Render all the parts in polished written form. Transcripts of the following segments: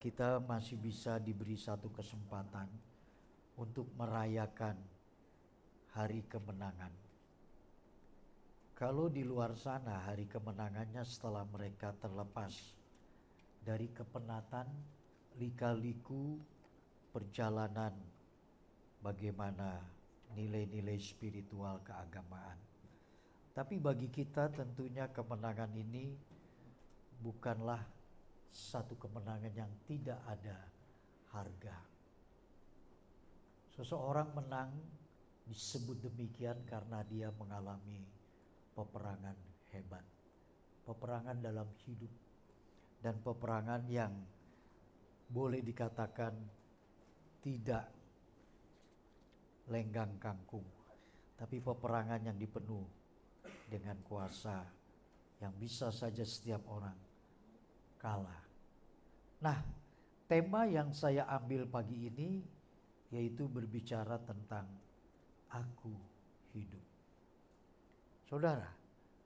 kita masih bisa diberi satu kesempatan untuk merayakan hari kemenangan. Kalau di luar sana hari kemenangannya setelah mereka terlepas dari kepenatan, lika-liku, perjalanan bagaimana nilai-nilai spiritual keagamaan. Tapi bagi kita tentunya kemenangan ini bukanlah satu kemenangan yang tidak ada harga. Seseorang menang disebut demikian karena dia mengalami peperangan hebat. Peperangan dalam hidup. Dan peperangan yang boleh dikatakan tidak lenggang kangkung. Tapi peperangan yang dipenuh dengan kuasa yang bisa saja setiap orang kalah. Nah, tema yang saya ambil pagi ini yaitu berbicara tentang aku hidup. Saudara,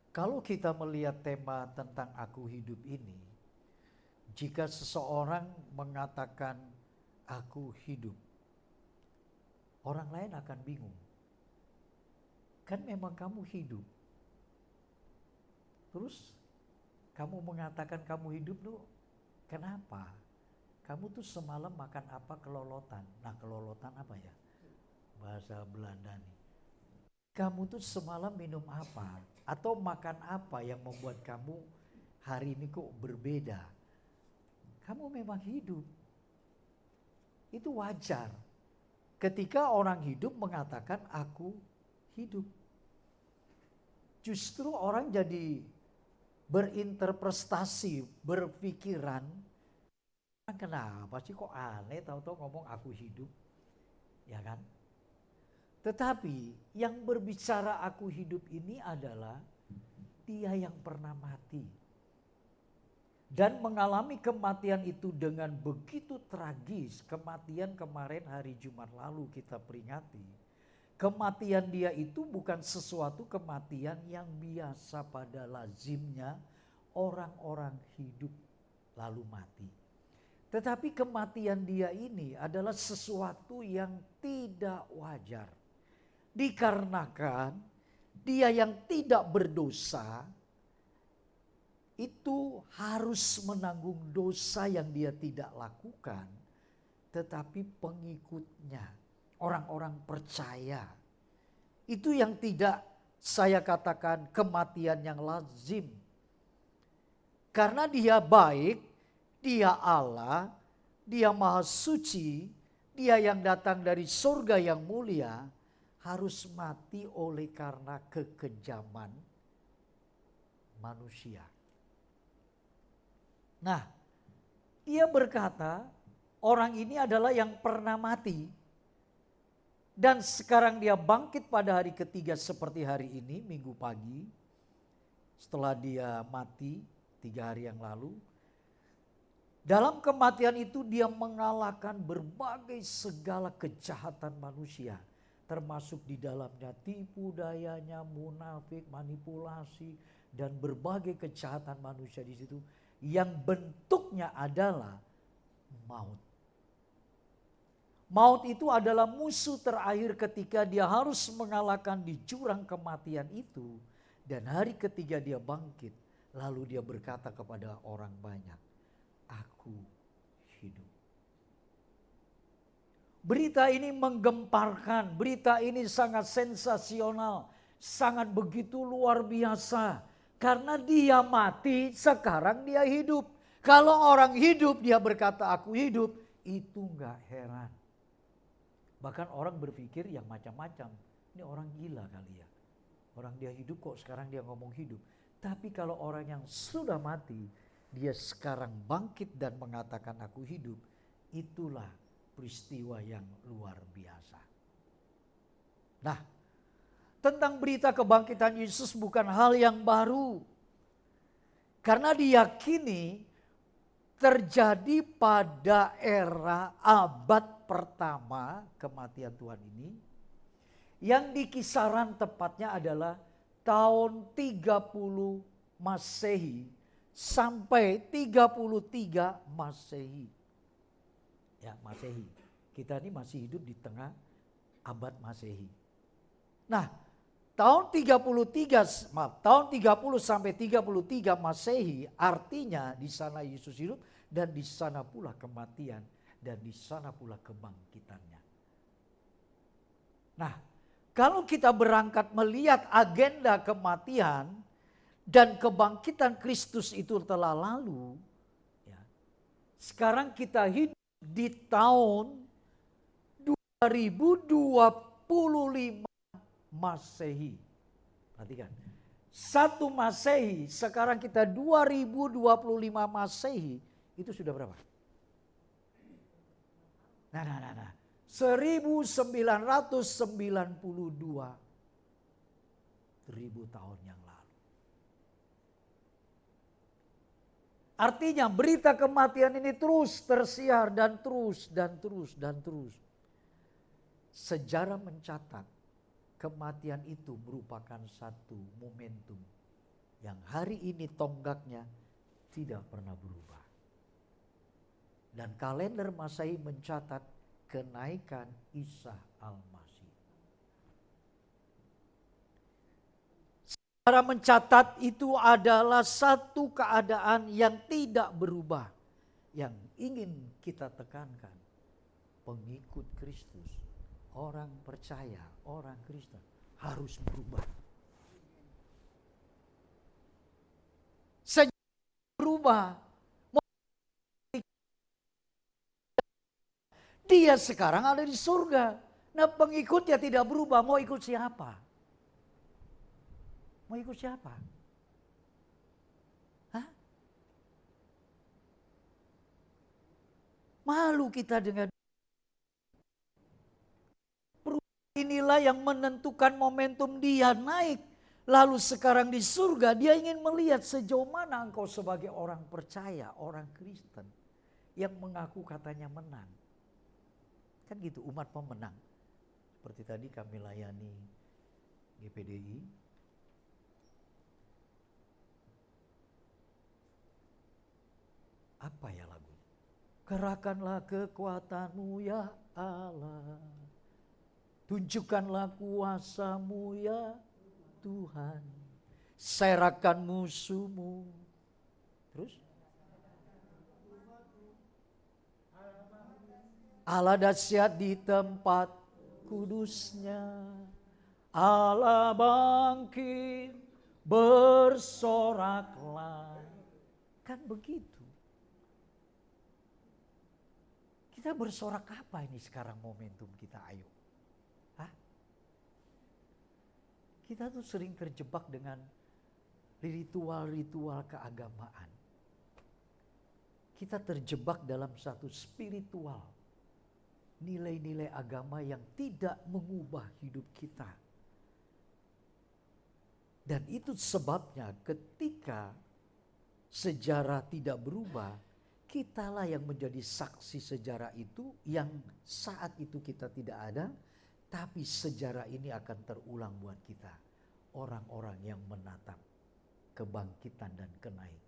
kalau kita melihat tema tentang aku hidup ini, jika seseorang mengatakan aku hidup, orang lain akan bingung. Kan memang kamu hidup. Terus kamu mengatakan kamu hidup loh, kenapa? Kamu tuh semalam makan apa? Kelolotan. Nah, kelolotan apa ya? Bahasa Belanda nih. Kamu tuh semalam minum apa? Atau makan apa yang membuat kamu hari ini kok berbeda? Kamu memang hidup. Itu wajar. Ketika orang hidup mengatakan aku hidup. Justru orang jadi berinterpretasi, berpikiran, kenapa sih kok aneh tahu-tahu ngomong aku hidup, ya kan? Tetapi yang berbicara aku hidup ini adalah dia yang pernah mati. Dan mengalami kematian itu dengan begitu tragis. Kematian kemarin hari Jumat lalu kita peringati. Kematian dia itu bukan sesuatu kematian yang biasa pada lazimnya orang-orang hidup lalu mati. Tetapi kematian dia ini adalah sesuatu yang tidak wajar. Dikarenakan dia yang tidak berdosa itu harus menanggung dosa yang dia tidak lakukan. Tetapi pengikutnya, orang-orang percaya. Itu yang tidak saya katakan kematian yang lazim. Karena dia baik, dia Allah, dia maha suci, dia yang datang dari surga yang mulia, harus mati oleh karena kekejaman manusia. Nah, dia berkata orang ini adalah yang pernah mati. Dan sekarang dia bangkit pada hari ketiga seperti hari ini, minggu pagi. Setelah dia mati 3 hari yang lalu. Dalam kematian itu dia mengalahkan berbagai segala kejahatan manusia. Termasuk di dalamnya tipu dayanya, munafik, manipulasi, dan berbagai kejahatan manusia di situ. Yang bentuknya adalah maut. Maut itu adalah musuh terakhir ketika dia harus mengalahkan di jurang kematian itu. Dan hari ketiga dia bangkit. Lalu dia berkata kepada orang banyak, aku hidup. Berita ini menggemparkan, berita ini sangat sensasional, sangat begitu luar biasa. Karena dia mati, sekarang dia hidup. Kalau orang hidup, dia berkata aku hidup, itu enggak heran. Bahkan orang berpikir yang macam-macam, ini orang gila kali ya. Orang dia hidup kok sekarang dia ngomong hidup. Tapi kalau orang yang sudah mati, dia sekarang bangkit dan mengatakan aku hidup, itulah peristiwa yang luar biasa. Nah, tentang berita kebangkitan Yesus bukan hal yang baru. Karena diyakini terjadi pada era abad pertama kematian Tuhan ini. Yang di kisaran tepatnya adalah tahun 30 Masehi sampai 33 Masehi. Ya, Masehi. Kita ini masih hidup di tengah abad Masehi. Nah, tahun 30 sampai 33 Masehi artinya di sana Yesus hidup dan di sana pula kematian dan di sana pula kebangkitannya. Nah, kalau kita berangkat melihat agenda kematian dan kebangkitan Kristus itu telah lalu, ya, sekarang kita hidup di tahun 2025 Masehi. Perhatikan. 1 Masehi, sekarang kita 2025 Masehi, itu sudah berapa? Nah. 1992 ribu tahun yang lalu. Artinya berita kematian ini terus tersiar dan terus. Sejarah mencatat kematian itu merupakan satu momentum yang hari ini tonggaknya tidak pernah berubah. Dan kalender Masehi mencatat kenaikan Isa Al-Masih. Sejarah mencatat itu adalah satu keadaan yang tidak berubah. Yang ingin kita tekankan, pengikut Kristus, orang percaya, orang Kristen harus berubah. Sejarah berubah. Dia sekarang ada di surga. Nah, pengikutnya tidak berubah. Mau ikut siapa? Mau ikut siapa? Hah? Malu kita dengan perubahan inilah yang menentukan momentum dia naik. Lalu sekarang di surga dia ingin melihat sejauh mana engkau sebagai orang percaya, orang Kristen yang mengaku katanya menang. Kan gitu, umat pemenang. Seperti tadi kami layani GPDI. Apa ya lagu? Kerahkanlah kekuatanmu ya Allah. Tunjukkanlah kuasamu ya Tuhan. Serahkan musuhmu. Terus? Allah dahsyat di tempat kudusnya. Allah bangkit, bersoraklah. Kan begitu. Kita bersorak apa ini sekarang momentum kita, ayo? Hah? Kita tuh sering terjebak dengan ritual-ritual keagamaan. Kita terjebak dalam satu spiritual. Nilai-nilai agama yang tidak mengubah hidup kita. Dan itu sebabnya ketika sejarah tidak berubah, kitalah yang menjadi saksi sejarah itu yang saat itu kita tidak ada, tapi sejarah ini akan terulang buat kita. Orang-orang yang menatap kebangkitan dan kenaikannya.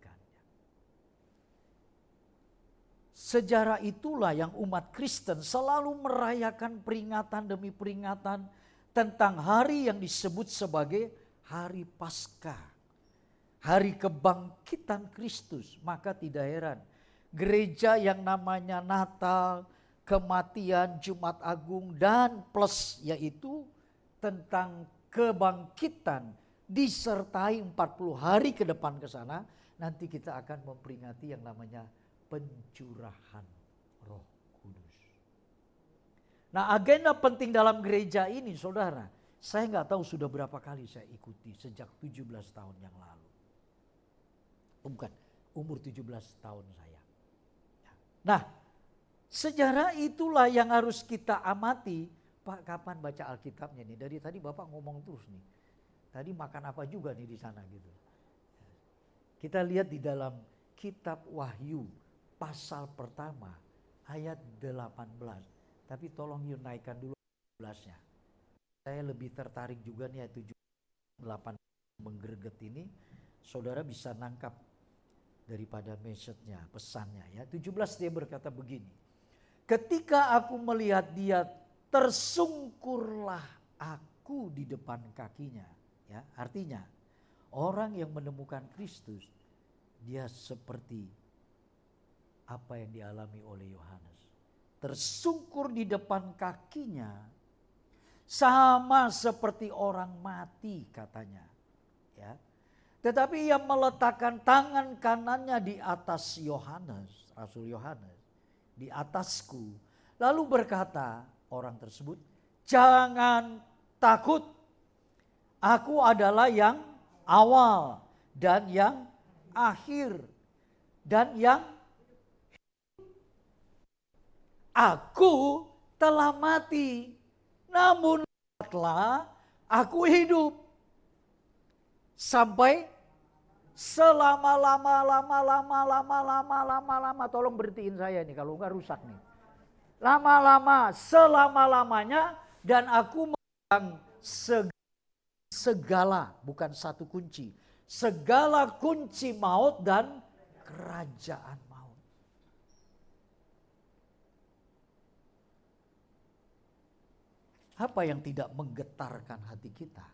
Sejarah itulah yang umat Kristen selalu merayakan peringatan demi peringatan tentang hari yang disebut sebagai Hari Paskah. Hari kebangkitan Kristus. Maka tidak heran gereja yang namanya Natal, kematian, Jumat Agung, dan plus yaitu tentang kebangkitan disertai 40 hari ke depan ke sana, nanti kita akan memperingati yang namanya pencurahan Roh Kudus. Nah, agenda penting dalam gereja ini, saudara, saya nggak tahu sudah berapa kali saya ikuti sejak 17 tahun yang lalu. Bukan, umur 17 tahun saya. Nah, sejarah itulah yang harus kita amati. Pak, kapan baca Alkitabnya nih? Dari tadi Bapak ngomong terus nih. Tadi makan apa juga nih di sana gitu. Kita lihat di dalam kitab Wahyu pasal pertama ayat 18. Tapi tolong yuk naikkan dulu 18-nya. Saya lebih tertarik juga nih ayat 8 menggreget ini. Saudara bisa nangkap daripada message-nya, pesannya ya. 17 dia berkata begini. ketika aku melihat dia, tersungkurlah aku di depan kakinya. Ya, artinya orang yang menemukan Kristus, dia seperti apa yang dialami oleh Yohanes. Tersungkur di depan kakinya, sama seperti orang mati katanya. Ya. Tetapi ia meletakkan tangan kanannya di atas Yohanes, Rasul Yohanes, di atasku. Lalu berkata orang tersebut, jangan takut, aku adalah yang awal dan yang akhir dan yang aku telah mati, namun lihatlah aku hidup sampai selama-lama. Tolong berhentiin saya nih kalau enggak rusak nih. Lama-lama, selama-lamanya, dan aku memegang segala, bukan satu kunci, segala kunci maut dan kerajaan maut. Apa yang tidak menggetarkan hati kita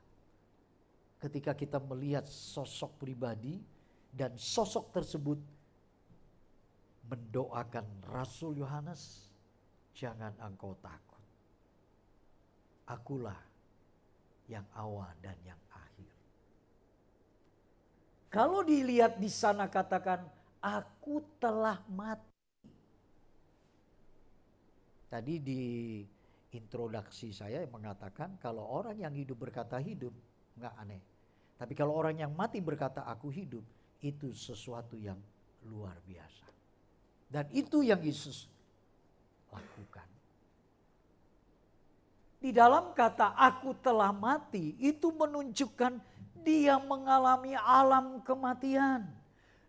ketika kita melihat sosok pribadi dan sosok tersebut mendoakan Rasul Yohanes, jangan engkau takut, akulah yang awal dan yang akhir. Kalau dilihat di sana katakan, aku telah mati. Tadi di introduksi saya mengatakan kalau orang yang hidup berkata hidup, enggak aneh. Tapi kalau orang yang mati berkata aku hidup, itu sesuatu yang luar biasa. Dan itu yang Yesus lakukan. Di dalam kata aku telah mati, itu menunjukkan dia mengalami alam kematian.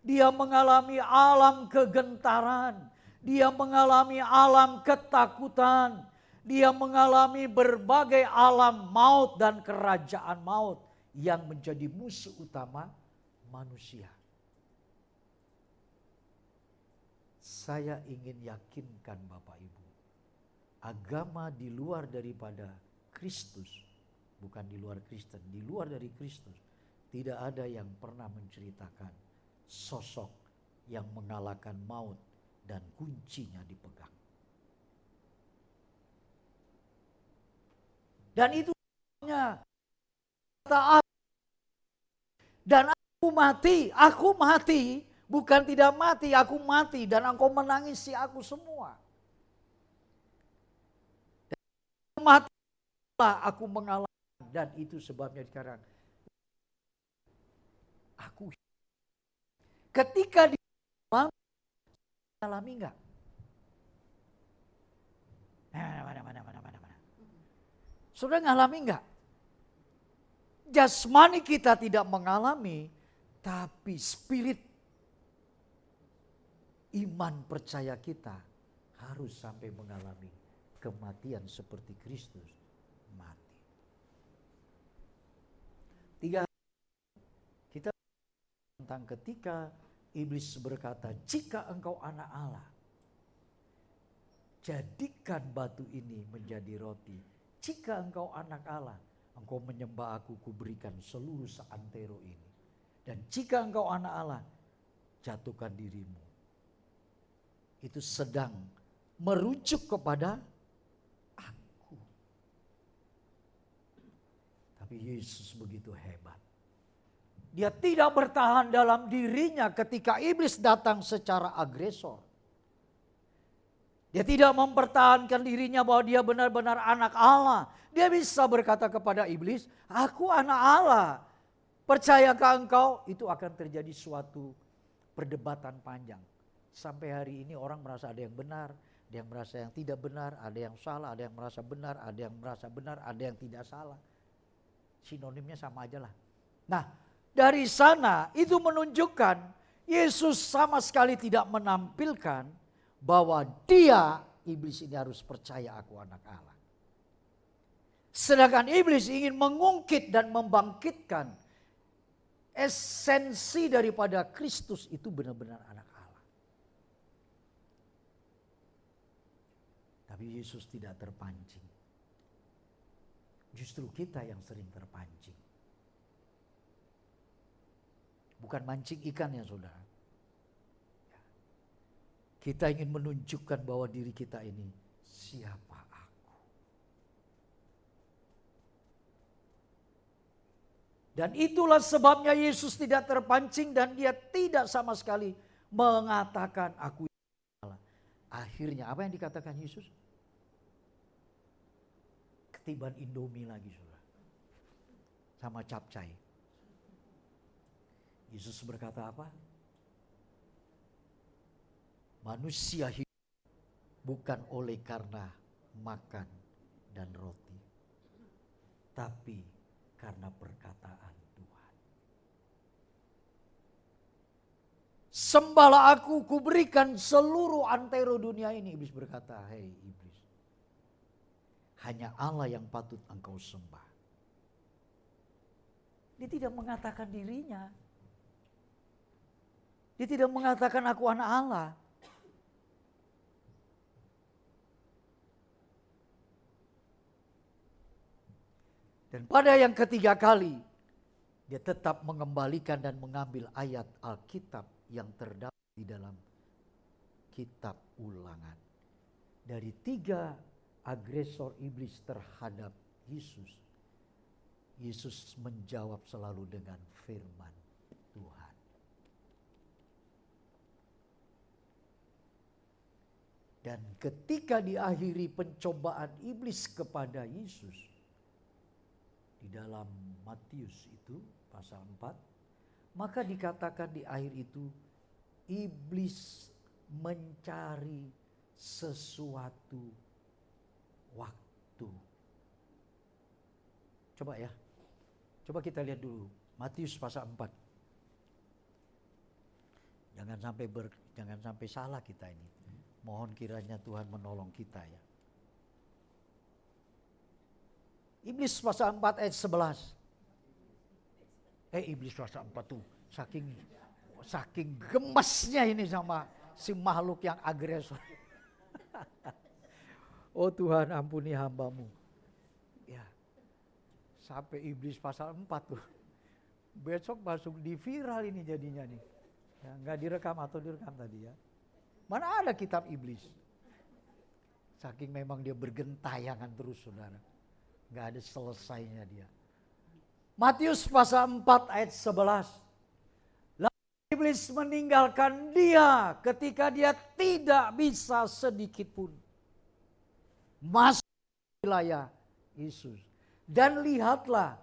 Dia mengalami alam kegentaran. Dia mengalami alam ketakutan. Dia mengalami berbagai alam maut dan kerajaan maut yang menjadi musuh utama manusia. Saya ingin yakinkan Bapak Ibu, agama di luar daripada Kristus, bukan di luar Kristen, di luar dari Kristus, tidak ada yang pernah menceritakan sosok yang mengalahkan maut dan kuncinya dipegang. Dan itu kata dan aku mati, bukan tidak mati, aku mati dan engkau menangisi aku semua. Dan matilah aku mengalami, dan itu sebabnya sekarang aku ketika di alami enggak? Mana. Sudah ngalami enggak? Jasmani kita tidak mengalami, tapi spirit iman percaya kita harus sampai mengalami kematian seperti Kristus mati. 3, kita tentang ketika iblis berkata, jika engkau anak Allah, jadikan batu ini menjadi roti. Jika engkau anak Allah, engkau menyembah aku, kuberikan seluruh seantero ini. Dan jika engkau anak Allah, jatuhkan dirimu. Itu sedang merujuk kepada aku. Tapi Yesus begitu hebat. Dia tidak bertahan dalam dirinya ketika iblis datang secara agresor. Dia tidak mempertahankan dirinya bahwa dia benar-benar anak Allah. Dia bisa berkata kepada iblis, aku anak Allah. Percayakah engkau? Itu akan terjadi suatu perdebatan panjang. Sampai hari ini orang merasa ada yang benar, ada yang merasa yang tidak benar, ada yang salah, ada yang merasa benar, ada yang merasa benar, ada yang tidak salah. Sinonimnya sama aja lah. Nah, dari sana itu menunjukkan Yesus sama sekali tidak menampilkan bahwa dia, iblis ini harus percaya aku anak Allah. Sedangkan iblis ingin mengungkit dan membangkitkan esensi daripada Kristus itu benar-benar anak Allah. Tapi Yesus tidak terpancing. Justru kita yang sering terpancing. Bukan mancing ikan ya saudara. Kita ingin menunjukkan bahwa diri kita ini siapa aku. Dan itulah sebabnya Yesus tidak terpancing dan dia tidak sama sekali mengatakan aku salah. Akhirnya apa yang dikatakan Yesus? Ketiban Indomie lagi saudara. Sama capcay. Yesus berkata apa? Manusia hidup bukan oleh karena makan dan roti, tapi karena perkataan Tuhan. Sembahlah aku, kuberikan seluruh antero dunia ini. Iblis berkata, hei iblis, hanya Allah yang patut engkau sembah. Dia tidak mengatakan dirinya. Dia tidak mengatakan aku anak Allah. Dan pada yang ketiga kali, dia tetap mengembalikan dan mengambil ayat Alkitab yang terdapat di dalam kitab Ulangan. Dari 3 agresor iblis terhadap Yesus, Yesus menjawab selalu dengan firman Tuhan. Dan ketika diakhiri pencobaan iblis kepada Yesus, di dalam Matius itu pasal 4, maka dikatakan di akhir itu, iblis mencari sesuatu waktu. Coba ya, coba kita lihat dulu Matius pasal 4. Jangan sampai salah kita ini. Mohon kiranya Tuhan menolong kita ya. Iblis pasal 4 ayat 11. Iblis pasal 4 tuh saking gemasnya ini sama si makhluk yang agresor. Oh Tuhan, ampuni hamba-Mu. Ya. Sampai iblis pasal 4 tuh. Besok masuk di viral ini jadinya nih. Ya, enggak direkam atau direkam tadi ya. Mana ada kitab iblis. Saking memang dia bergentayangan terus saudara. Gak ada selesainya dia. Matius pasal 4 ayat 11. Lalu iblis meninggalkan dia ketika dia tidak bisa sedikit pun masuk wilayah Yesus. Dan lihatlah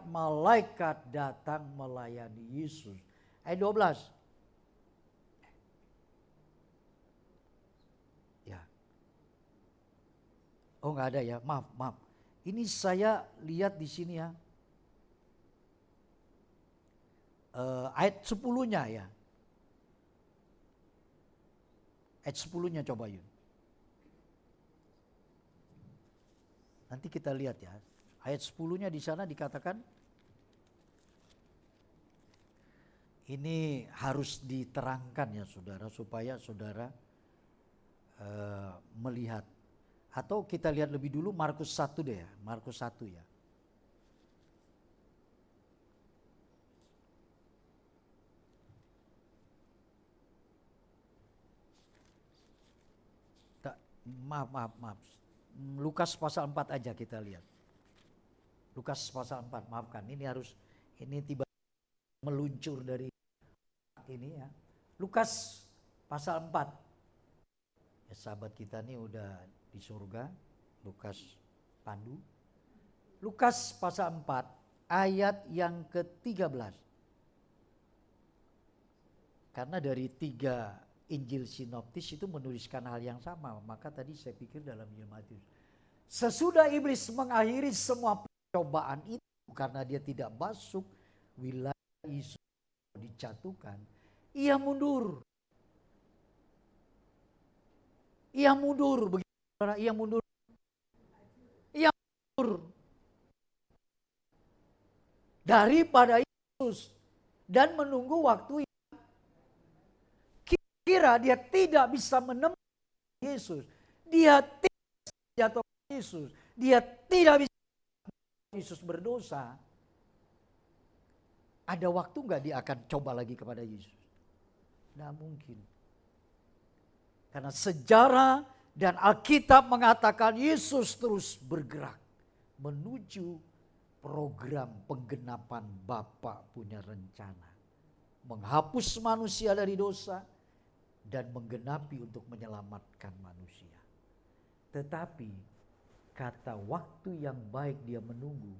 malaikat datang melayani Yesus. Ayat 12. Oh nggak ada ya, maaf. Ini saya lihat di sini ya. Ayat 10-nya ya. Ayat 10-nya coba Yun. Nanti kita lihat ya. Ayat 10-nya di sana dikatakan. Ini harus diterangkan ya saudara. Supaya saudara melihat. Atau kita lihat lebih dulu Markus 1 deh ya. Markus 1 ya. Maaf. Lukas pasal 4 aja kita lihat. Lukas pasal 4, maafkan. Ini tiba meluncur dari ini ya. Lukas pasal 4. Ya sahabat kita nih udah di surga. Lukas pandu. Lukas pasal 4 ayat yang ke-13. Karena dari 3 Injil sinoptis itu menuliskan hal yang sama. Maka tadi saya pikir dalam Injil Matius. Sesudah iblis mengakhiri semua percobaan itu. Karena dia tidak masuk wilayah Yesus dijatuhkan. Ia mundur. Ia mundur. Ia mundur. Daripada Yesus. Dan menunggu waktu kira dia tidak bisa menemukan Yesus. Dia tidak jatuh Yesus. Dia tidak bisa Yesus berdosa. Ada waktu nggak dia akan coba lagi kepada Yesus? Nggak mungkin. Karena sejarah dan Alkitab mengatakan Yesus terus bergerak menuju program penggenapan Bapa punya rencana. Menghapus manusia dari dosa dan menggenapi untuk menyelamatkan manusia. Tetapi kata waktu yang baik dia menunggu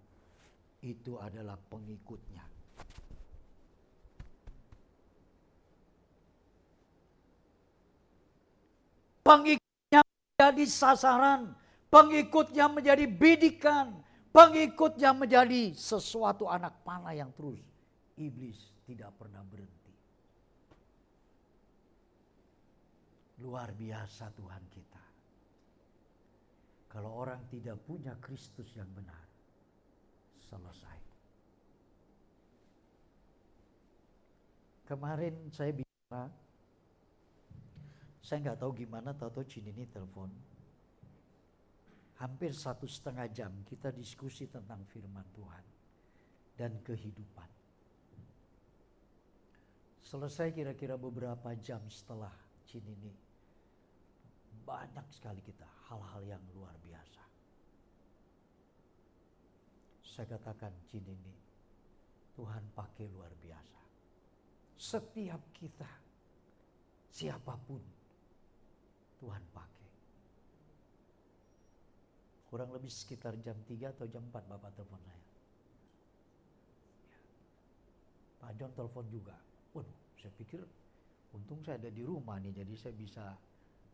itu adalah pengikutnya. Pengikutnya menjadi sasaran, pengikutnya menjadi bidikan, pengikutnya menjadi sesuatu anak panah yang terus iblis tidak pernah berhenti. Luar biasa Tuhan kita. Kalau orang tidak punya Kristus yang benar, selesai. Kemarin saya bicara, saya nggak tahu gimana, tahu-tahu Cini ini telepon. Hampir 1,5 jam kita diskusi tentang firman Tuhan dan kehidupan. Selesai kira-kira beberapa jam setelah Cini ini, banyak sekali kita hal-hal yang luar biasa. Saya katakan Cini ini, Tuhan pakai luar biasa. Setiap kita, siapapun, Tuhan pakai. Kurang lebih sekitar jam 3 atau jam 4 Bapak telepon saya. Pak John telepon juga. Waduh, saya pikir untung saya ada di rumah nih, jadi saya bisa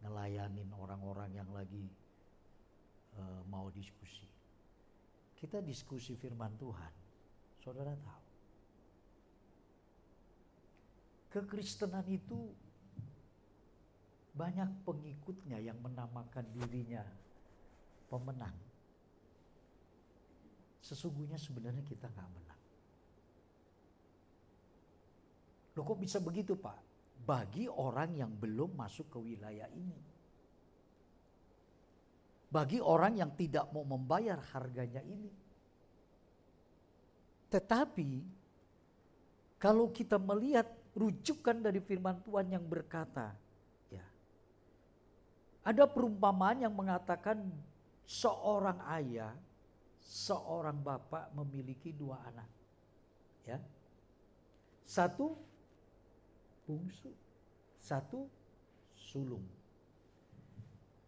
ngelayanin orang-orang yang lagi mau diskusi. Kita diskusi firman Tuhan. Saudara tahu, kekristenan itu banyak pengikutnya yang menamakan dirinya pemenang. Sesungguhnya sebenarnya kita nggak menang. Loh kok bisa begitu Pak? Bagi orang yang belum masuk ke wilayah ini. Bagi orang yang tidak mau membayar harganya ini. Tetapi kalau kita melihat rujukan dari firman Tuhan yang berkata, ada perumpamaan yang mengatakan seorang ayah, seorang bapak memiliki 2 anak. Ya. Satu bungsu, satu sulung.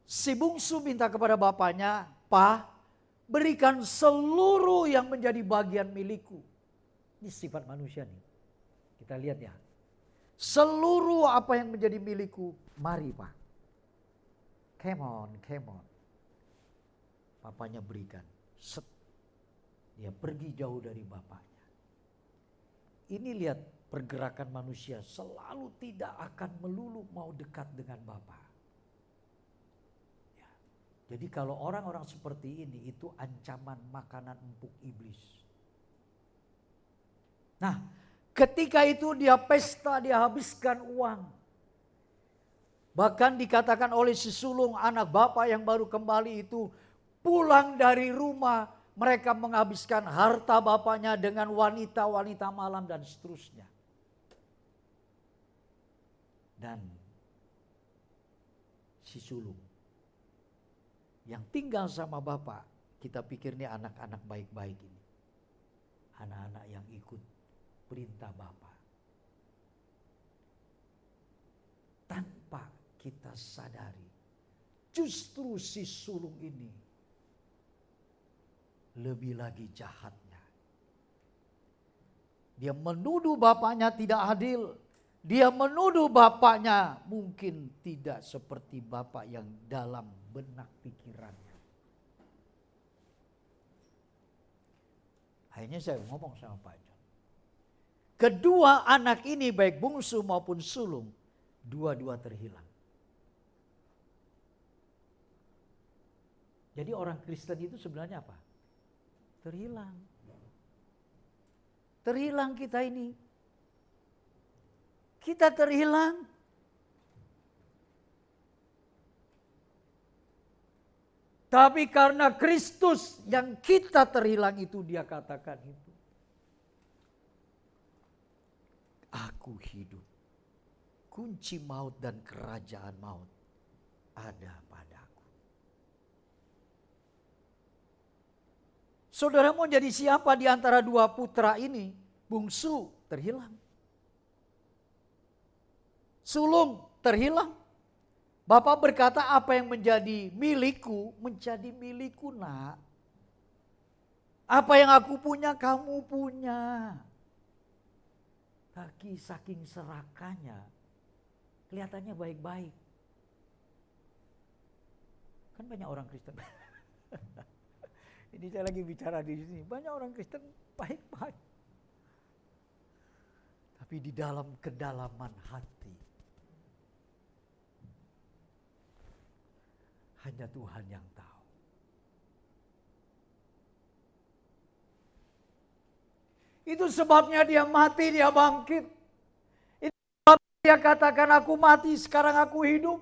Si bungsu minta kepada bapaknya, "Pak, berikan seluruh yang menjadi bagian milikku." Ini sifat manusia nih. Kita lihat ya. Seluruh apa yang menjadi milikku, mari Pak. Come on. Bapaknya berikan. Set. Dia pergi jauh dari bapaknya. Ini lihat pergerakan manusia selalu tidak akan melulu mau dekat dengan Bapa. Ya. Jadi kalau orang-orang seperti ini itu ancaman makanan empuk iblis. Nah, ketika itu dia pesta, dia habiskan uang. Bahkan dikatakan oleh si sulung anak bapak yang baru kembali itu pulang dari rumah, mereka menghabiskan harta bapaknya dengan wanita-wanita malam dan seterusnya. Dan si sulung yang tinggal sama bapak, kita pikir ini anak-anak baik-baik ini. Anak-anak yang ikut perintah bapak. Tanpa kita sadari, justru si sulung ini lebih lagi jahatnya. Dia menuduh bapaknya tidak adil. Dia menuduh bapaknya mungkin tidak seperti bapak yang dalam benak pikirannya. Akhirnya saya ngomong sama Pak John. Kedua anak ini baik bungsu maupun sulung, dua-dua terhilang. Jadi orang Kristen itu sebenarnya apa? Terhilang. Terhilang kita ini. Kita terhilang. Tapi karena Kristus yang kita terhilang itu, dia katakan itu. Aku hidup. Kunci maut dan kerajaan maut ada padaku. Saudara mau jadi siapa di antara dua putra ini? Bungsu terhilang. Sulung terhilang. Bapak berkata, apa yang menjadi milikku, menjadi milikku, nak. Apa yang aku punya, kamu punya. Tapi saking serakahnya, kelihatannya baik-baik. Kan banyak orang Kristen. Ini saya lagi bicara di sini. Banyak orang Kristen baik-baik. Tapi di dalam kedalaman hati, hanya Tuhan yang tahu. Itu sebabnya dia mati, dia bangkit. Itu sebabnya dia katakan, aku mati, sekarang aku hidup.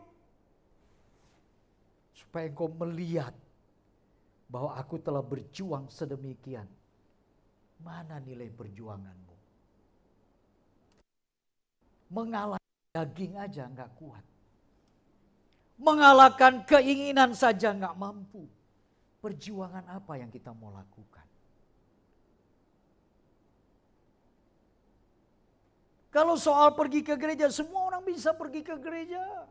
Supaya engkau melihat bahwa aku telah berjuang sedemikian. Mana nilai perjuanganmu? Mengalahkan daging aja gak kuat. Mengalahkan keinginan saja gak mampu. Perjuangan apa yang kita mau lakukan? Kalau soal pergi ke gereja, semua orang bisa pergi ke gereja.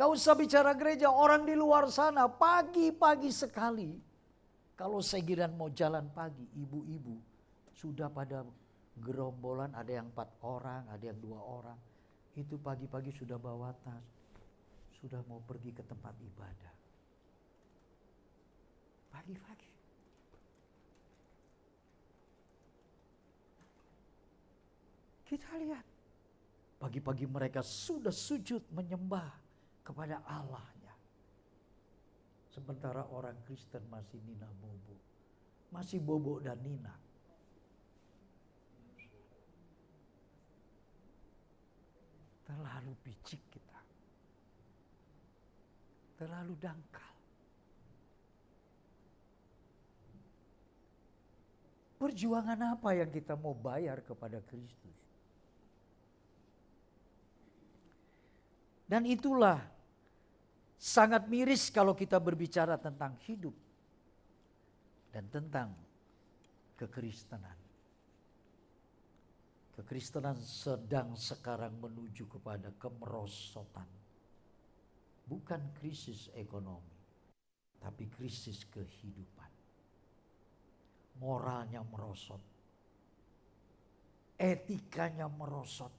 Gak usah bicara gereja, orang di luar sana pagi-pagi sekali. Kalau segiran mau jalan pagi, ibu-ibu sudah pada gerombolan, ada yang 4 orang, ada yang 2 orang. Itu pagi-pagi sudah bawa tas, sudah mau pergi ke tempat ibadah. Pagi-pagi. Kita lihat, pagi-pagi mereka sudah sujud menyembah kepada Allahnya. Sementara orang Kristen masih nina bobo. Masih bobo dan nina. Terlalu picik kita. Terlalu dangkal. Perjuangan apa yang kita mau bayar kepada Kristus? Dan itulah sangat miris kalau kita berbicara tentang hidup dan tentang kekristenan. Kekristenan sedang sekarang menuju kepada kemerosotan. Bukan krisis ekonomi, tapi krisis kehidupan. Moralnya merosot. Etikanya merosot.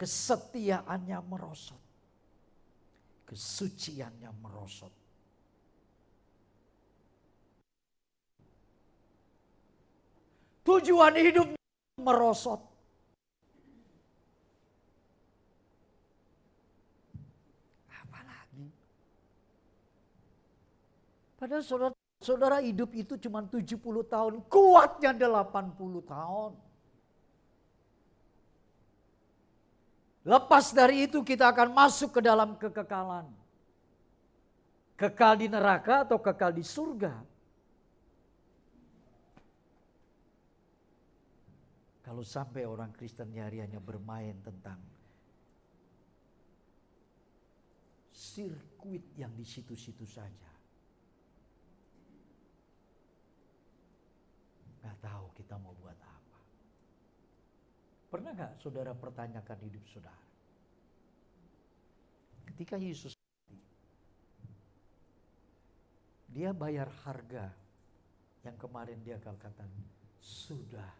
Kesetiaannya merosot. Kesuciannya merosot. Tujuan hidup merosot. Apalagi? Padahal saudara hidup itu cuma 70 tahun. Kuatnya 80 tahun. Lepas dari itu kita akan masuk ke dalam kekekalan. Kekal di neraka atau kekal di surga. Kalau sampai orang Kristen hariannya bermain tentang sirkuit yang di situ-situ saja. Gak tahu kita mau buat apa. Pernah gak saudara pertanyakan hidup saudara? Ketika Yesus mati, dia bayar harga yang kemarin dia katakan sudah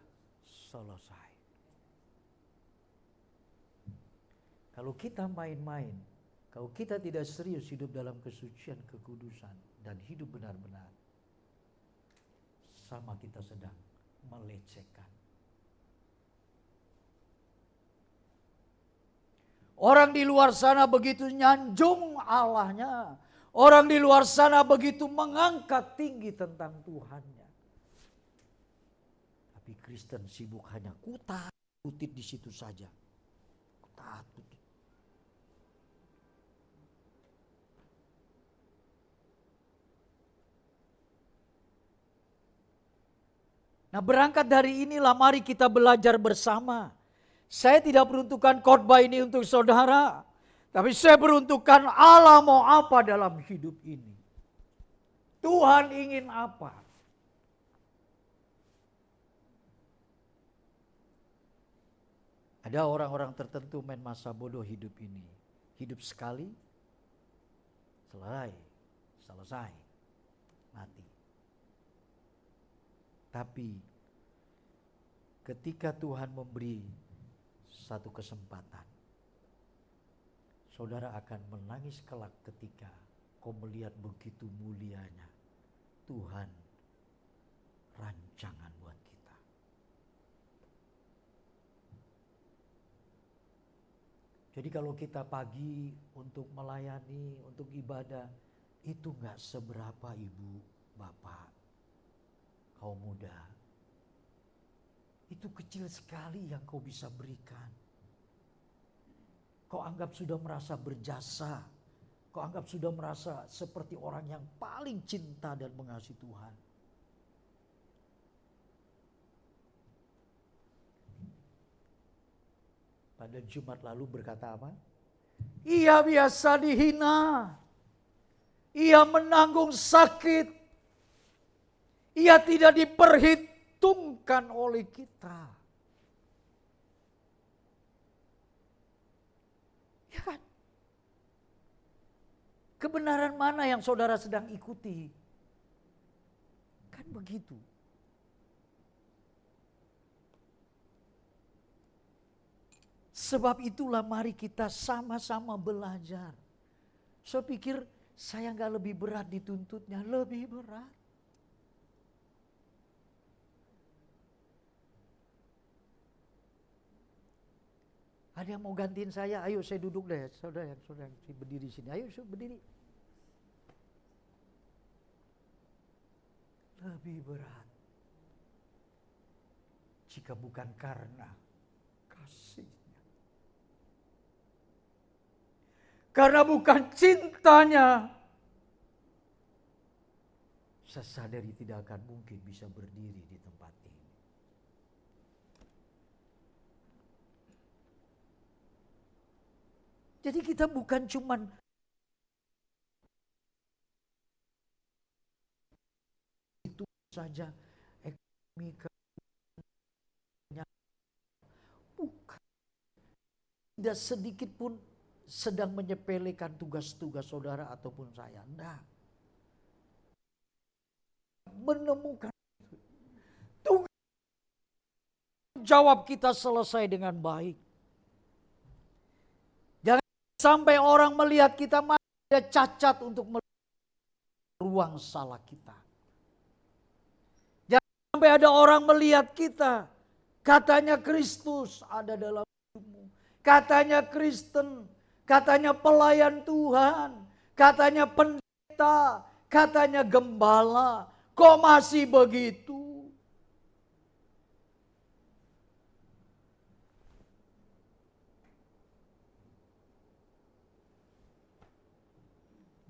selesai. Kalau kita main-main, kalau kita tidak serius hidup dalam kesucian, kekudusan, dan hidup benar-benar, sama kita sedang melecehkan. Orang di luar sana begitu nyanjung Allahnya. Orang di luar sana begitu mengangkat tinggi tentang Tuhannya. Tapi Kristen sibuk hanya kutat-kutit di situ saja. Kutat-kutit. Nah, berangkat dari inilah mari kita belajar bersama. Saya tidak peruntukkan khotbah ini untuk saudara, tapi saya peruntukkan Allah mau apa dalam hidup ini. Tuhan ingin apa? Ada orang-orang tertentu main masa bodoh hidup ini. Hidup sekali, selesai, mati. Tapi ketika Tuhan memberi satu kesempatan, saudara akan menangis kelak ketika kau melihat begitu mulianya Tuhan rancangan buat kita. Jadi kalau kita pagi untuk melayani, untuk ibadah, itu gak seberapa ibu, bapak, kaum muda. Itu kecil sekali yang kau bisa berikan. Kau anggap sudah merasa berjasa. Kau anggap sudah merasa seperti orang yang paling cinta dan mengasihi Tuhan. Pada Jumat lalu berkata apa? Ia biasa dihina. Ia menanggung sakit. Ia tidak diperhitungkan oleh kita. Ya kan? Kebenaran mana yang saudara sedang ikuti? Kan begitu. Sebab itulah mari kita sama-sama belajar. Saya pikir saya gak lebih berat dituntutnya, lebih berat. Ada yang mau gantiin saya, ayo saya duduk deh, saudara yang berdiri sini, ayo berdiri. Lebih berat. Jika bukan karena kasihnya. Karena bukan cintanya, saya sadari tidak akan mungkin bisa berdiri di tempat ini. Jadi kita bukan cuman itu saja ekonomi, bukan. Tidak sedikit pun sedang menyepelekan tugas-tugas saudara ataupun saya. Enggak. Menemukan tugas jawab kita selesai dengan baik. Jangan sampai orang melihat kita masih ada cacat untuk melihat ruang salah kita. Jangan sampai ada orang melihat kita, katanya Kristus ada dalam hidupmu, katanya Kristen, katanya pelayan Tuhan, katanya pendeta, katanya gembala, kok masih begitu?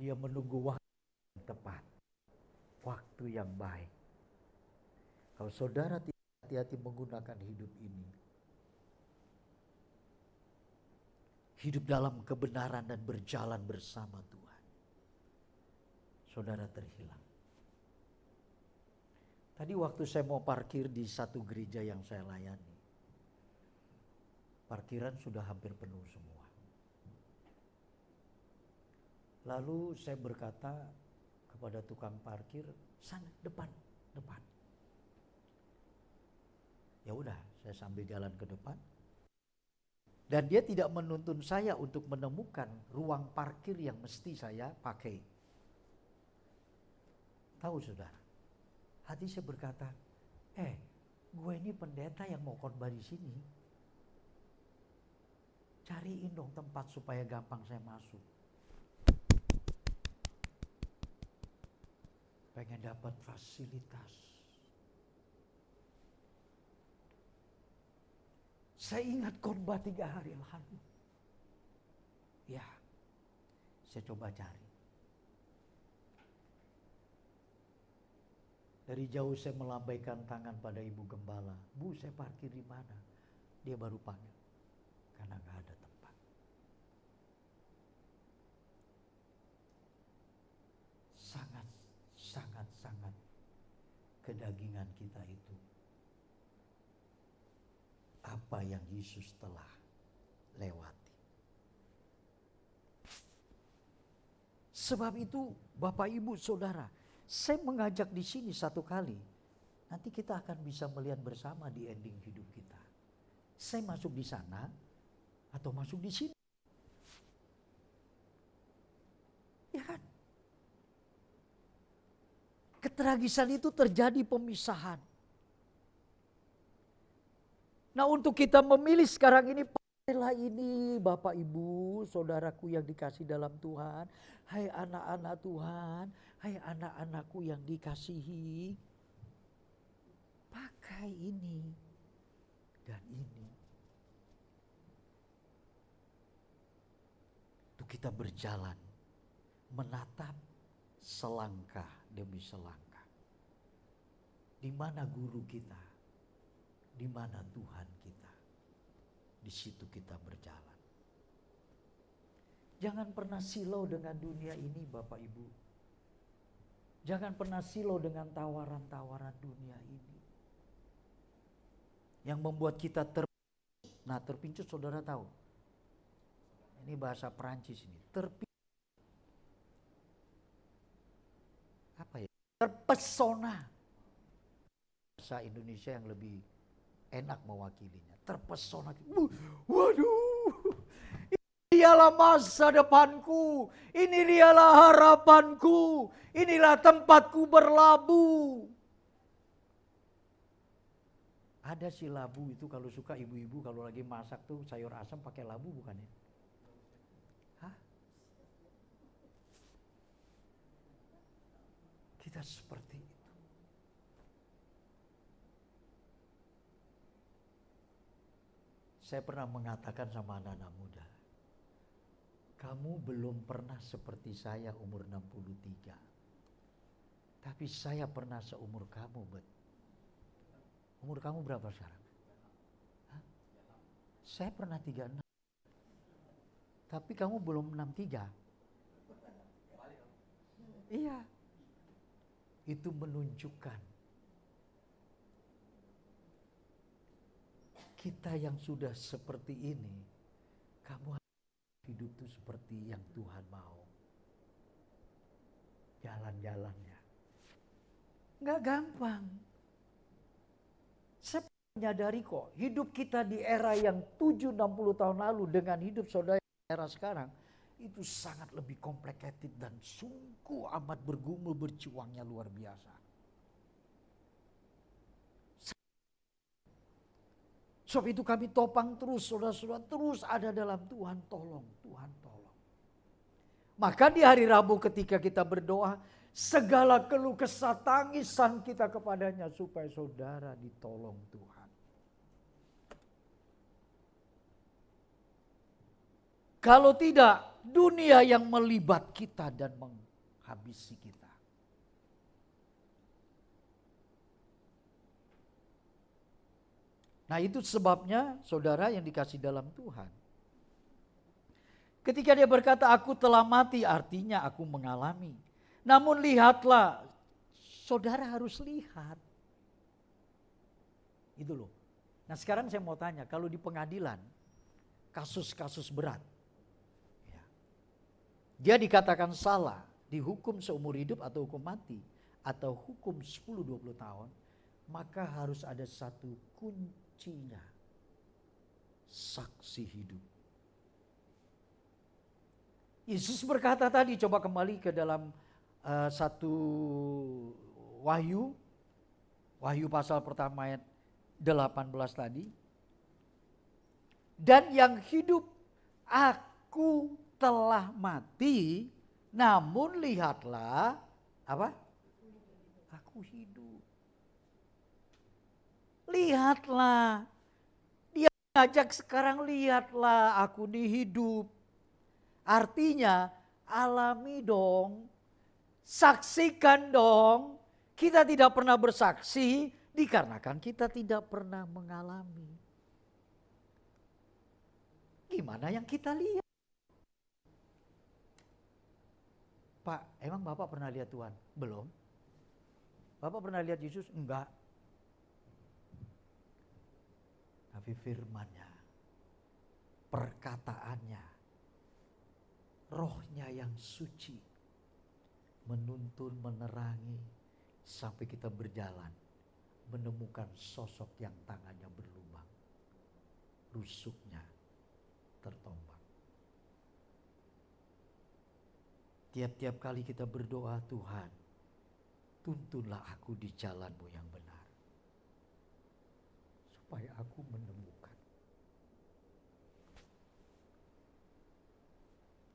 Dia menunggu waktu yang tepat, waktu yang baik. Kalau saudara tidak hati-hati menggunakan hidup ini, hidup dalam kebenaran dan berjalan bersama Tuhan, saudara terhilang. Tadi waktu saya mau parkir di satu gereja yang saya layani, parkiran sudah hampir penuh semua. Lalu saya berkata kepada tukang parkir, sana depan. Ya udah, saya sambil jalan ke depan. Dan dia tidak menuntun saya untuk menemukan ruang parkir yang mesti saya pakai. Tahu saudara, hati saya berkata, gue ini pendeta yang mau khotbah di sini. Cariin dong tempat supaya gampang saya masuk. Pengen dapat fasilitas. Saya ingat khotbah 3 hari lalu. Ya, saya coba cari. Dari jauh saya melambaikan tangan pada ibu gembala. Bu, saya parkir di mana? Dia baru panggil. Karena gak ada tempat. Sangat kedagingan kita itu. Apa yang Yesus telah lewati. Sebab itu Bapak Ibu Saudara, saya mengajak di sini satu kali. Nanti kita akan bisa melihat bersama di ending hidup kita. Saya masuk di sana atau masuk di sini. Ya kan? Ketragisan itu terjadi pemisahan. Nah, untuk kita memilih sekarang ini, pilihlah ini Bapak Ibu, saudaraku yang dikasih dalam Tuhan. Hai anak-anak Tuhan, hai anak-anakku yang dikasihi. Pakai ini dan ini. Untuk kita berjalan, menatap selangkah demi selangkah. Di mana guru kita? Di mana Tuhan kita? Di situ kita berjalan. Jangan pernah silau dengan dunia ini Bapak Ibu. Jangan pernah silau dengan tawaran-tawaran dunia ini. Yang membuat kita terpincut. Nah, terpincut saudara tahu. Ini bahasa Perancis ini. Apa ya? Terpesona. Bahasa Indonesia yang lebih enak mewakilinya. Terpesona. Waduh. Dialah masa depanku. Ini dialah harapanku. Inilah tempatku berlabuh. Ada si labu itu kalau suka ibu-ibu kalau lagi masak tuh sayur asam pakai labu bukan ya? Hah? Kita seperti itu. Saya pernah mengatakan sama anak-anak muda, kamu belum pernah seperti saya umur 63. Tapi saya pernah seumur kamu, Bet. Umur kamu berapa sekarang? Hah? Saya pernah 36. Tapi kamu belum 63. Iya. Itu menunjukkan kita yang sudah seperti ini, kamu hidup itu seperti yang Tuhan mau. Jalan-jalannya. Nggak gampang. Saya menyadari kok, hidup kita di era yang 60 tahun lalu dengan hidup saudara era sekarang, itu sangat lebih complicated dan sungguh amat bergumul berjuangnya luar biasa. Sebab itu kami topang terus, saudara-saudara terus ada dalam Tuhan tolong, Tuhan tolong. Maka di hari Rabu ketika kita berdoa, segala keluh kesah tangisan kita kepadanya supaya saudara ditolong Tuhan. Kalau tidak, dunia yang melibat kita dan menghabisi kita. Nah, itu sebabnya saudara yang dikasih dalam Tuhan. Ketika dia berkata aku telah mati, artinya aku mengalami. Namun lihatlah, saudara harus lihat. Itu loh. Nah, sekarang saya mau tanya, kalau di pengadilan, kasus-kasus berat, ya, dia dikatakan salah, dihukum seumur hidup atau hukum mati, atau hukum 10-20 tahun, maka harus ada satu kuncinya, saksi hidup. Yesus berkata tadi, coba kembali ke dalam satu Wahyu pasal pertama ayat 18 tadi. Dan yang hidup, aku telah mati, namun lihatlah, apa? Aku hidup. Lihatlah. Dia mengajak sekarang, lihatlah aku ini hidup. Artinya alami dong, saksikan dong, Kita tidak pernah bersaksi dikarenakan kita tidak pernah mengalami. Gimana yang kita lihat? Pak, emang Bapak pernah lihat Tuhan? Belum. Bapak pernah lihat Yesus? Enggak. Tapi firman-Nya, perkataannya, rohnya yang suci, menuntun, menerangi, sampai kita berjalan, menemukan sosok yang tangannya berlubang, rusuknya tertombak. Tiap-tiap kali kita berdoa, Tuhan, tuntunlah aku di jalan-Mu yang benar, supaya aku menemukan.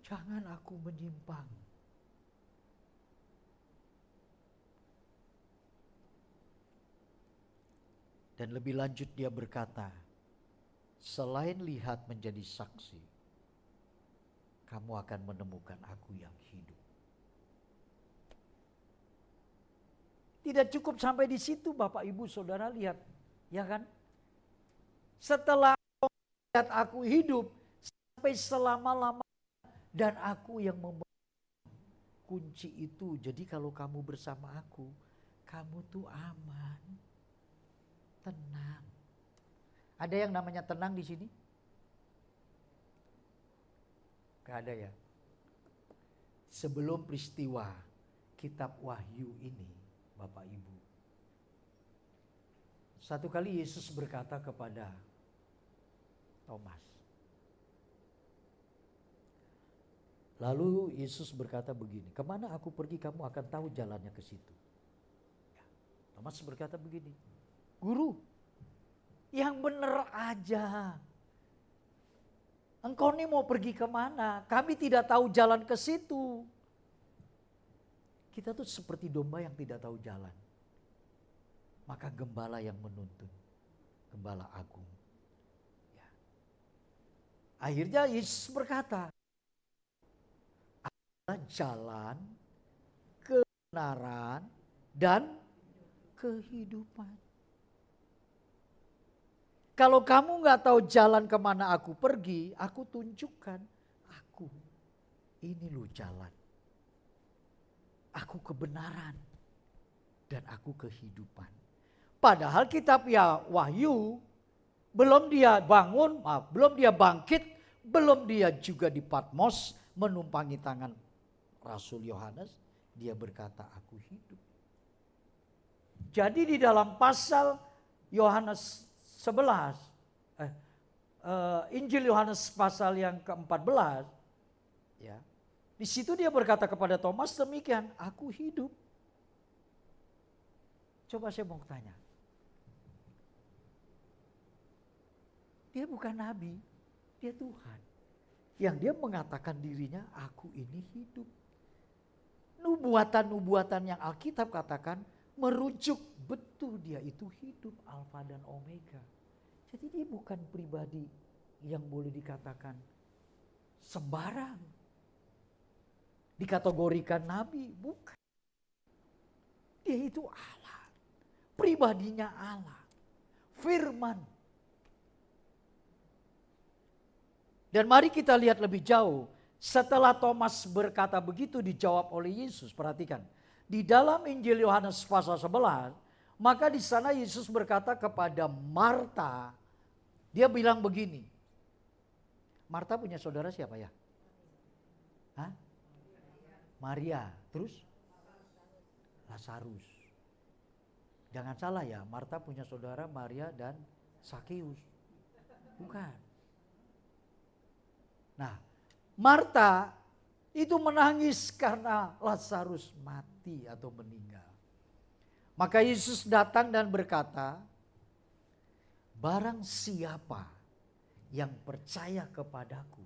Jangan aku menyimpang. Dan lebih lanjut dia berkata, selain lihat menjadi saksi, kamu akan menemukan aku yang hidup. Tidak cukup sampai di situ Bapak Ibu Saudara, lihat, ya kan? Setelah lihat aku hidup sampai selama-lamanya, dan aku yang memegang kunci itu. Jadi kalau kamu bersama aku, kamu tuh aman, tenang. Ada yang namanya tenang di sini? Gak ada ya. Sebelum peristiwa kitab Wahyu ini, Bapak Ibu, satu kali Yesus berkata kepada Thomas. Lalu Yesus berkata begini, kemana aku pergi kamu akan tahu jalannya ke situ. Ya, Thomas berkata begini, Guru, yang benar aja. Engkau ini mau pergi kemana? Kami tidak tahu jalan ke situ. Kita tuh seperti domba yang tidak tahu jalan. Maka gembala yang menuntun, gembala agung. Ya. Akhirnya Yesus berkata, adalah jalan, kebenaran, dan kehidupan. Kalau kamu gak tahu jalan kemana aku pergi, aku tunjukkan. Aku, ini loh jalan. Aku kebenaran. Dan aku kehidupan. Padahal kitab ya Wahyu, belum dia bangun, belum dia bangkit, belum dia juga di Patmos menumpangi tangan Rasul Yohanes, dia berkata aku hidup. Jadi di dalam pasal Yohanes 11, Injil Yohanes pasal yang ke-14, ya, di situ dia berkata kepada Thomas demikian, aku hidup. Coba saya mau tanya, dia bukan nabi, dia Tuhan, yang dia mengatakan dirinya, aku ini hidup. Nubuatan-nubuatan yang Alkitab katakan merujuk betul dia itu hidup, Alfa dan Omega. Jadi dia bukan pribadi yang boleh dikatakan sembarang. Dikategorikan nabi, bukan. Dia itu Allah, pribadinya Allah, firman. Dan mari kita lihat lebih jauh. Setelah Thomas berkata begitu dijawab oleh Yesus. Perhatikan. Di dalam Injil Yohanes pasal 11. Maka di sana Yesus berkata kepada Marta. Dia bilang begini. Marta punya saudara siapa ya? Hah? Maria. Terus? Lazarus. Jangan salah ya. Marta punya saudara Maria dan Sakeus. Bukan. Nah, Marta itu menangis karena Lazarus mati atau meninggal. Maka Yesus datang dan berkata, barang siapa yang percaya kepadaku,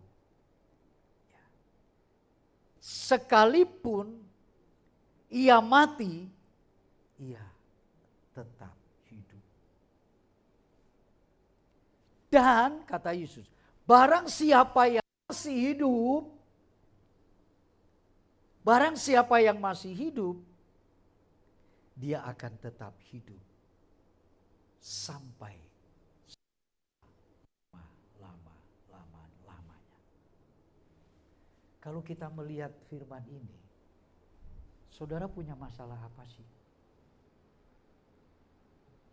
sekalipun ia mati, ia tetap hidup. Dan kata Yesus, barang siapa yang masih hidup, barang siapa yang masih hidup, dia akan tetap hidup sampai lamanya. Kalau kita melihat firman ini, saudara punya masalah apa sih?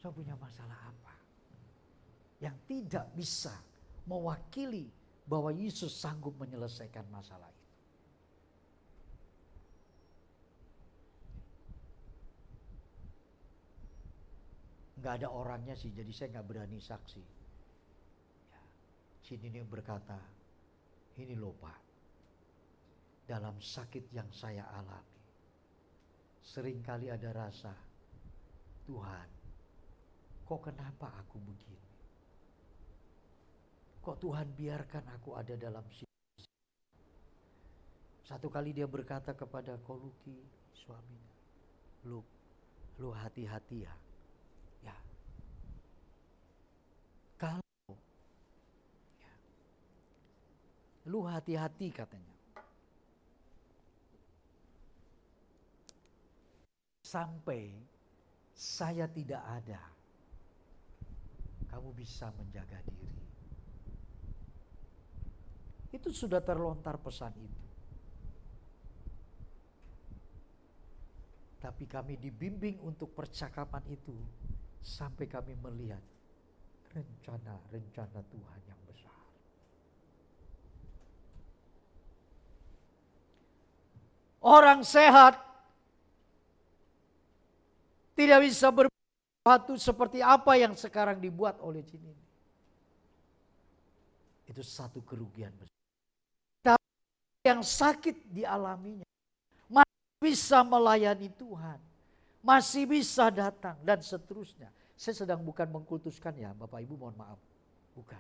Saya punya masalah apa? Yang tidak bisa mewakili bahwa Yesus sanggup menyelesaikan masalah itu. Nggak ada orangnya sih, jadi saya nggak berani saksi. Ya, sini nih berkata, ini loh Pak, dalam sakit yang saya alami, seringkali ada rasa, Tuhan, kok kenapa aku begini? Kok Tuhan biarkan aku ada dalam situasi? Satu kali dia berkata kepada Koluki, suaminya, lu hati-hati ya. Ya. Kalau ya, lu hati-hati katanya. Sampai saya tidak ada, kamu bisa menjaga diri. Itu sudah terlontar pesan itu. Tapi kami dibimbing untuk percakapan itu sampai kami melihat rencana-rencana Tuhan yang besar. Orang sehat tidak bisa berbuat sesuatu seperti apa yang sekarang dibuat oleh jin ini. Itu satu kerugian besar. Tapi yang sakit dialaminya masih bisa melayani Tuhan, masih bisa datang dan seterusnya. Saya sedang bukan mengkultuskan ya Bapak Ibu, mohon maaf. Bukan.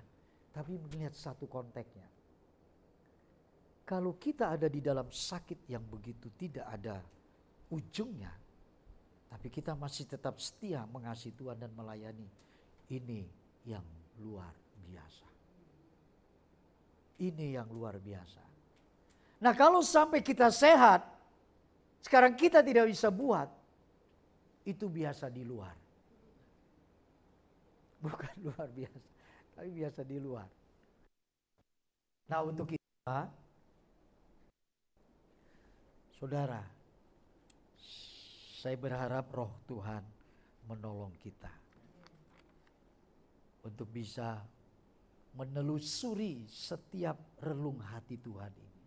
Tapi melihat satu konteksnya. Kalau kita ada di dalam sakit yang begitu tidak ada ujungnya, tapi kita masih tetap setia mengasihi Tuhan dan melayani. Ini yang luar biasa. Ini yang luar biasa. Nah kalau sampai kita sehat, sekarang kita tidak bisa buat, itu biasa di luar. Bukan luar biasa, tapi biasa di luar. Nah untuk kita, saudara, saya berharap roh Tuhan menolong kita untuk bisa menelusuri setiap relung hati Tuhan ini.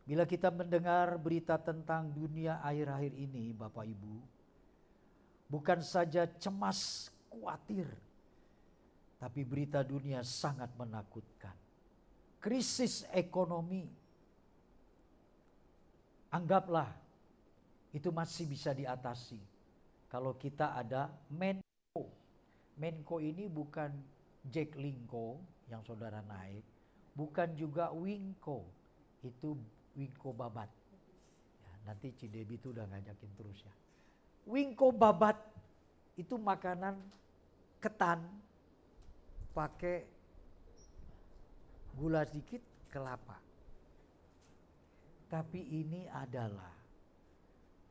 Bila kita mendengar berita tentang dunia akhir-akhir ini, Bapak Ibu, bukan saja cemas, khawatir, tapi berita dunia sangat menakutkan. Krisis ekonomi, anggaplah itu masih bisa diatasi kalau kita ada Menko. Menko ini bukan Jack Linko yang saudara naik, bukan juga Winko, itu Winko Babat. Ya, nanti Cidebi itu udah ngajakin terus ya. Winko Babat itu makanan ketan pakai gula sedikit, kelapa. Tapi ini adalah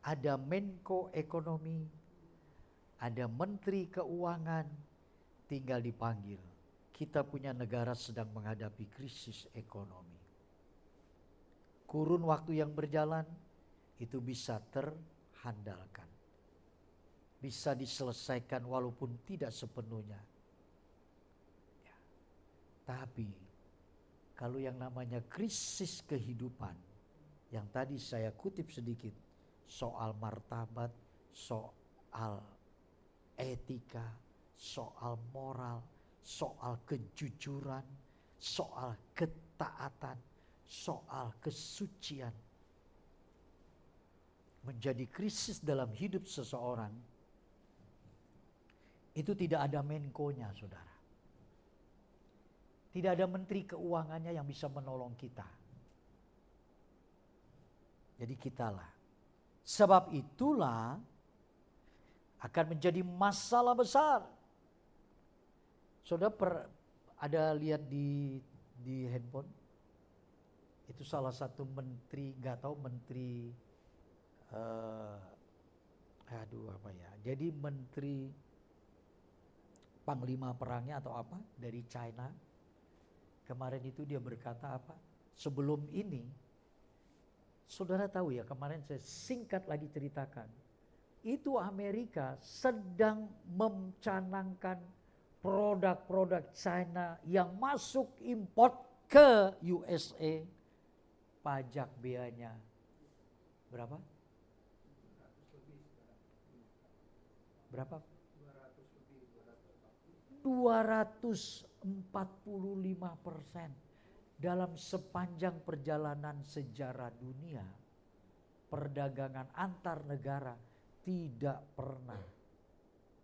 ada Menko Ekonomi, ada Menteri Keuangan, tinggal dipanggil. Kita punya negara sedang menghadapi krisis ekonomi. Kurun waktu yang berjalan itu bisa terhandalkan. Bisa diselesaikan walaupun tidak sepenuhnya. Ya. Tapi kalau yang namanya krisis kehidupan, yang tadi saya kutip sedikit, soal martabat, soal etika, soal moral, soal kejujuran, soal ketaatan, soal kesucian. Menjadi krisis dalam hidup seseorang, itu tidak ada Menko-nya, saudara. Tidak ada Menteri Keuangannya yang bisa menolong kita. Jadi kitalah. Sebab itulah akan menjadi masalah besar. Saudara ada lihat di handphone? Itu salah satu menteri, nggak tahu menteri apa ya? Jadi menteri panglima perangnya atau apa dari China kemarin itu dia berkata apa? Sebelum ini, saudara tahu ya, kemarin saya singkat lagi ceritakan, itu Amerika sedang mencanangkan produk-produk China yang masuk import ke USA, pajak beanya berapa? Berapa? 245% dalam sepanjang perjalanan sejarah dunia. Perdagangan antar negara tidak pernah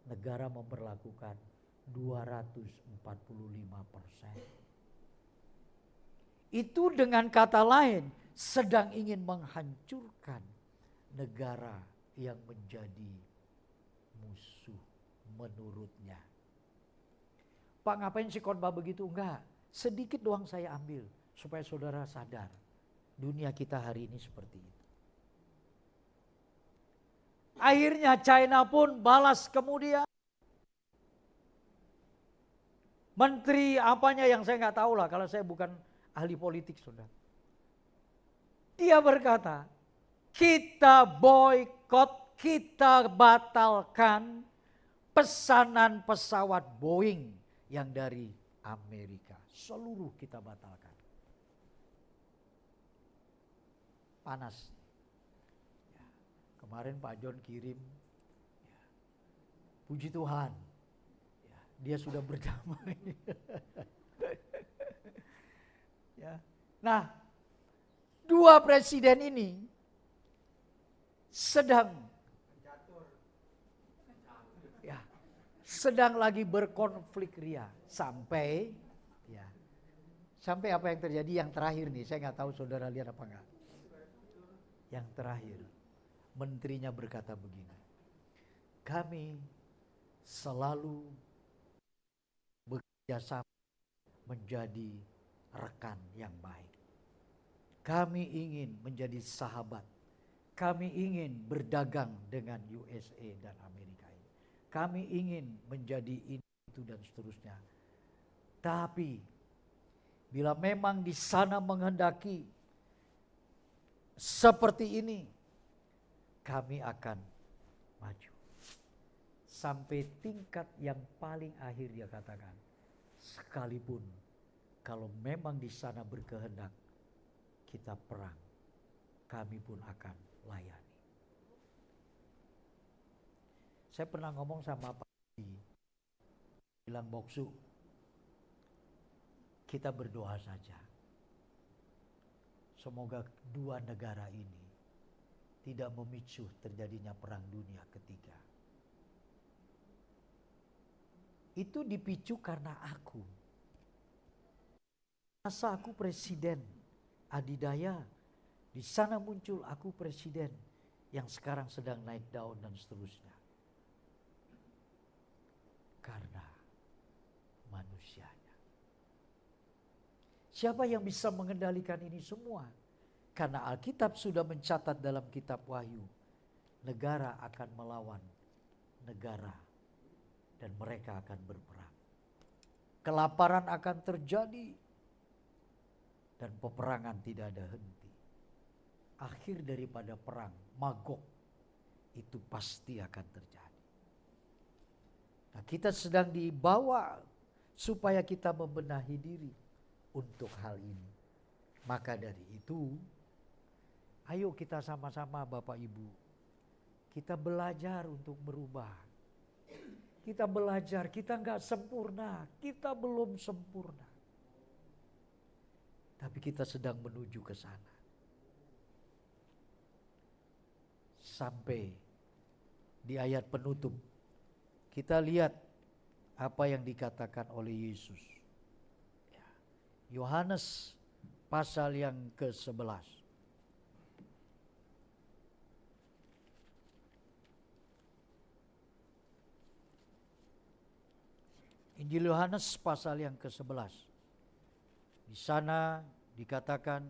negara memperlakukan 245%. Itu dengan kata lain sedang ingin menghancurkan negara yang menjadi musuh menurutnya. Pak, ngapain sih khotbah begitu? Enggak, sedikit doang saya ambil supaya saudara sadar dunia kita hari ini seperti itu. Akhirnya China pun balas kemudian. Menteri apanya yang saya nggak tahu lah, kalau saya bukan ahli politik, saudara. Dia berkata, kita boykot, kita batalkan pesanan pesawat Boeing yang dari Amerika. Seluruh kita batalkan. Panas. Ya, kemarin Pak John kirim, ya, puji Tuhan, ya, dia sudah berdamai. Ya. Nah, dua presiden ini sedang lagi berkonflik ria sampai apa yang terjadi yang terakhir nih, saya nggak tahu saudara lihat apa enggak. Yang terakhir, menterinya berkata begini, kami selalu bekerja sama menjadi rekan yang baik. Kami ingin menjadi sahabat. Kami ingin berdagang dengan USA dan Amerika ini. Kami ingin menjadi ini, itu dan seterusnya. Tapi bila memang di sana menghendaki seperti ini, kami akan maju. Sampai tingkat yang paling akhir dia katakan, sekalipun kalau memang di sana berkehendak kita perang, kami pun akan layani. Saya pernah ngomong sama Pak Edi, bilang, Boksu, kita berdoa saja. Semoga dua negara ini tidak memicu terjadinya perang dunia ketiga. Itu dipicu karena aku. Masa aku presiden adidaya, di sana muncul aku presiden yang sekarang sedang naik daun dan seterusnya. Karena manusianya. Siapa yang bisa mengendalikan ini semua? Karena Alkitab sudah mencatat dalam kitab Wahyu, negara akan melawan negara dan mereka akan berperang. Kelaparan akan terjadi dan peperangan tidak ada henti. Akhir daripada perang, Magog, itu pasti akan terjadi. Nah, kita sedang dibawa supaya kita membenahi diri untuk hal ini. Maka dari itu, ayo kita sama-sama Bapak Ibu, kita belajar untuk berubah. Kita belajar, kita enggak sempurna, kita belum sempurna. Tapi kita sedang menuju ke sana. Sampai di ayat penutup, kita lihat apa yang dikatakan oleh Yesus. Yohanes pasal yang ke-11. Injil Yohanes pasal yang ke-11. Di sana dikatakan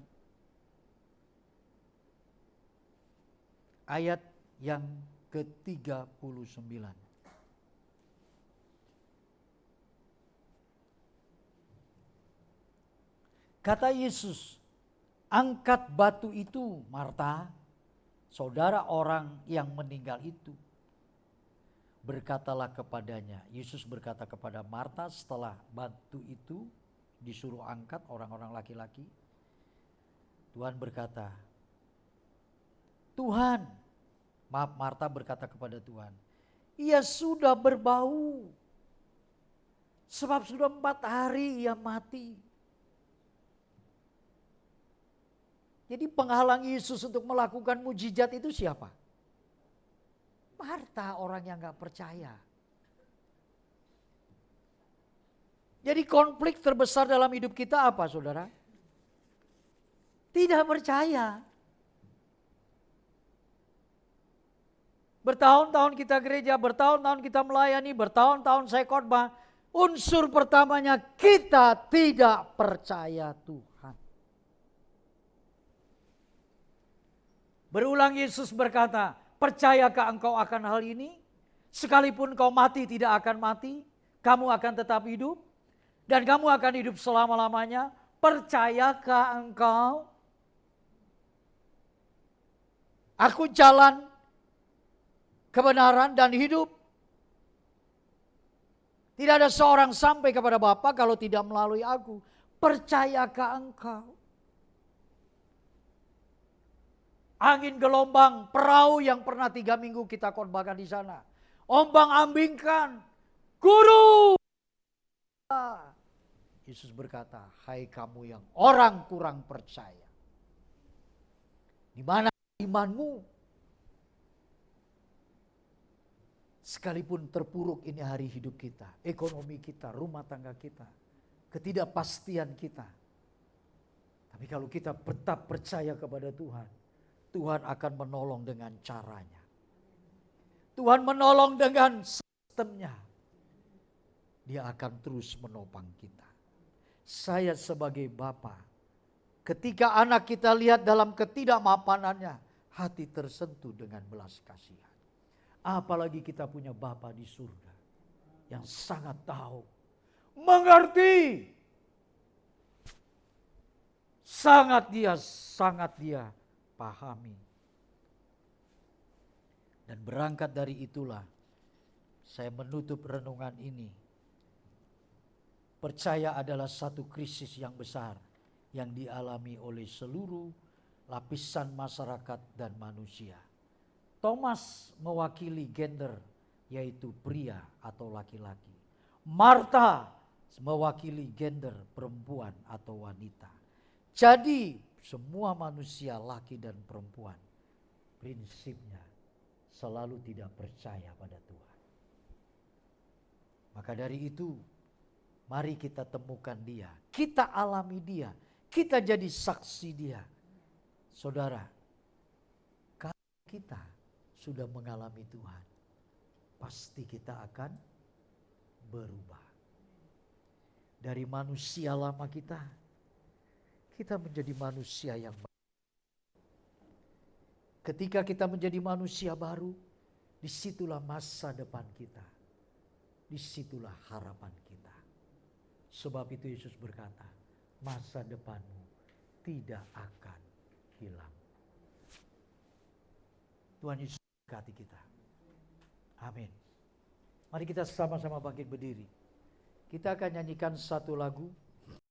ayat yang ke-39. Kata Yesus, angkat batu itu, Marta, saudara orang yang meninggal itu. Berkatalah kepadanya, Yesus berkata kepada Marta setelah batu itu disuruh angkat orang-orang laki-laki. Tuhan berkata, Tuhan, maaf, Marta berkata kepada Tuhan, ia sudah berbau, sebab sudah 4 hari ia mati. Jadi penghalang Yesus untuk melakukan mujizat itu siapa? Marta, orang yang gak percaya. Jadi konflik terbesar dalam hidup kita apa, saudara? Tidak percaya. Bertahun-tahun kita gereja, bertahun-tahun kita melayani, bertahun-tahun saya khotbah. Unsur pertamanya kita tidak percaya Tuhan. Berulang Yesus berkata, percayakah engkau akan hal ini? Sekalipun kau mati tidak akan mati, kamu akan tetap hidup. Dan kamu akan hidup selama-lamanya. Percayakah engkau? Aku jalan, kebenaran dan hidup. Tidak ada seorang sampai kepada Bapa kalau tidak melalui aku. Percayakah engkau? Angin gelombang, perahu yang pernah 3 minggu kita khotbahkan di sana. Ombang-ambingkan, guru. Yesus berkata, hai kamu yang orang kurang percaya. Di mana imanmu? Sekalipun terpuruk ini hari hidup kita, ekonomi kita, rumah tangga kita, ketidakpastian kita. Tapi kalau kita tetap percaya kepada Tuhan, Tuhan akan menolong dengan caranya. Tuhan menolong dengan sistemnya. Dia akan terus menopang kita. Saya sebagai bapa, ketika anak kita lihat dalam ketidakmampanannya, hati tersentuh dengan belas kasihan. Apalagi kita punya Bapa di surga yang sangat tahu, mengerti. Sangat dia pahami. Dan berangkat dari itulah saya menutup renungan ini. Percaya adalah satu krisis yang besar yang dialami oleh seluruh lapisan masyarakat dan manusia. Thomas mewakili gender, yaitu pria atau laki-laki. Marta mewakili gender perempuan atau wanita. Jadi semua manusia laki dan perempuan prinsipnya selalu tidak percaya pada Tuhan. Maka dari itu mari kita temukan dia, kita alami dia, kita jadi saksi dia. Saudara, kalau kita sudah mengalami Tuhan, pasti kita akan berubah. Dari manusia lama kita menjadi manusia yang baru. Ketika kita menjadi manusia baru, disitulah masa depan kita. Disitulah harapan kita. Sebab itu Yesus berkata, masa depanmu tidak akan hilang. Tuhan Yesus berkati kita. Amin. Mari kita sama-sama bangkit berdiri. Kita akan nyanyikan satu lagu.